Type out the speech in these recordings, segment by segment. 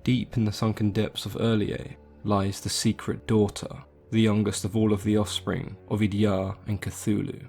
Deep in the sunken depths of Urlier lies the secret daughter, the youngest of all of the offspring of Idya and Cthulhu.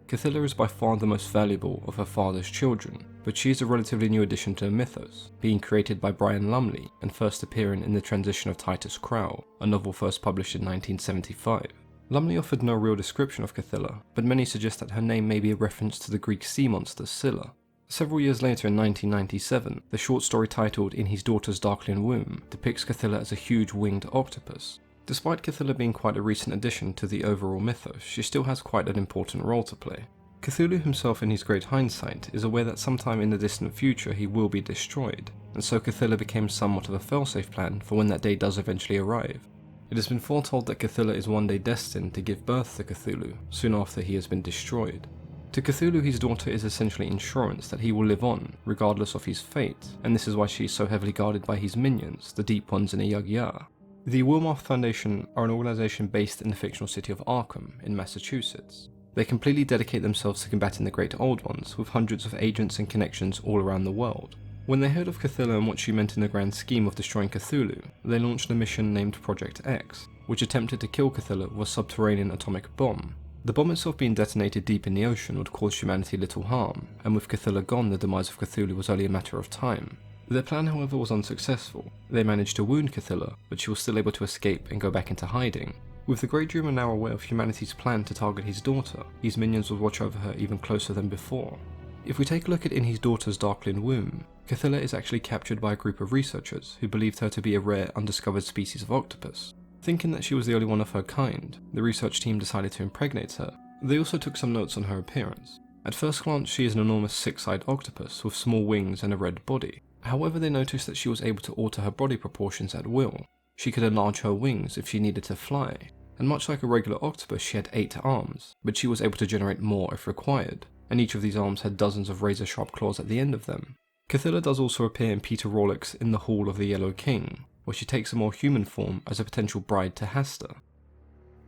Cthylla is by far the most valuable of her father's children, but she is a relatively new addition to the mythos, being created by Brian Lumley and first appearing in The Transition of Titus Crowell, a novel first published in 1975. Lumley offered no real description of Cthylla, but many suggest that her name may be a reference to the Greek sea monster Scylla. Several years later in 1997, the short story titled In His Daughter's Darkling Womb depicts Cthylla as a huge winged octopus. Despite Cthylla being quite a recent addition to the overall mythos, she still has quite an important role to play. Cthulhu himself, in his great hindsight, is aware that sometime in the distant future he will be destroyed, and so Cthylla became somewhat of a failsafe plan for when that day does eventually arrive. It has been foretold that Cthylla is one day destined to give birth to Cthulhu, soon after he has been destroyed. To Cthulhu, his daughter is essentially insurance that he will live on, regardless of his fate, and this is why she is so heavily guarded by his minions, the Deep Ones in Yag-Yar. The Wilmarth Foundation are an organisation based in the fictional city of Arkham, in Massachusetts. They completely dedicate themselves to combating the Great Old Ones, with hundreds of agents and connections all around the world. When they heard of Cthylla and what she meant in the grand scheme of destroying Cthulhu, they launched a mission named Project X, which attempted to kill Cthylla with a subterranean atomic bomb. The bomb itself being detonated deep in the ocean would cause humanity little harm, and with Cthylla gone, the demise of Cthulhu was only a matter of time. Their plan, however, was unsuccessful. They managed to wound Cthylla, but she was still able to escape and go back into hiding. With the Great Dreamer now aware of humanity's plan to target his daughter, his minions would watch over her even closer than before. If we take a look at In His Daughter's Darkling Womb, Cthylla is actually captured by a group of researchers who believed her to be a rare, undiscovered species of octopus. Thinking that she was the only one of her kind, the research team decided to impregnate her. They also took some notes on her appearance. At first glance, she is an enormous six-eyed octopus with small wings and a red body. However, they noticed that she was able to alter her body proportions at will. She could enlarge her wings if she needed to fly, and much like a regular octopus, she had 8 arms, but she was able to generate more if required, and each of these arms had dozens of razor-sharp claws at the end of them. Cthylla does also appear in Peter Rawlich's In the Hall of the Yellow King, where she takes a more human form as a potential bride to Hasta.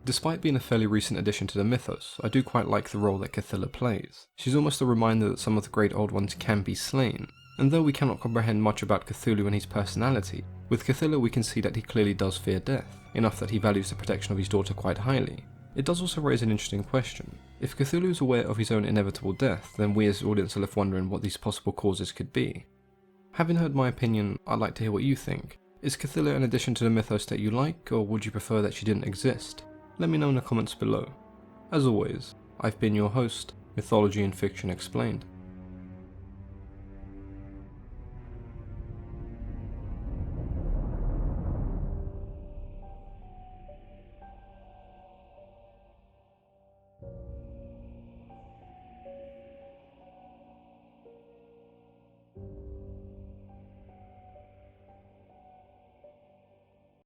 Despite being a fairly recent addition to the mythos, I do quite like the role that Cthylla plays. She's almost a reminder that some of the Great Old Ones can be slain, and though we cannot comprehend much about Cthulhu and his personality, with Cthylla we can see that he clearly does fear death, enough that he values the protection of his daughter quite highly. It does also raise an interesting question. If Cthulhu is aware of his own inevitable death, then we as the audience are left wondering what these possible causes could be. Having heard my opinion, I'd like to hear what you think. Is Cthylla an addition to the mythos that you like, or would you prefer that she didn't exist? Let me know in the comments below. As always, I've been your host, Mythology and Fiction Explained.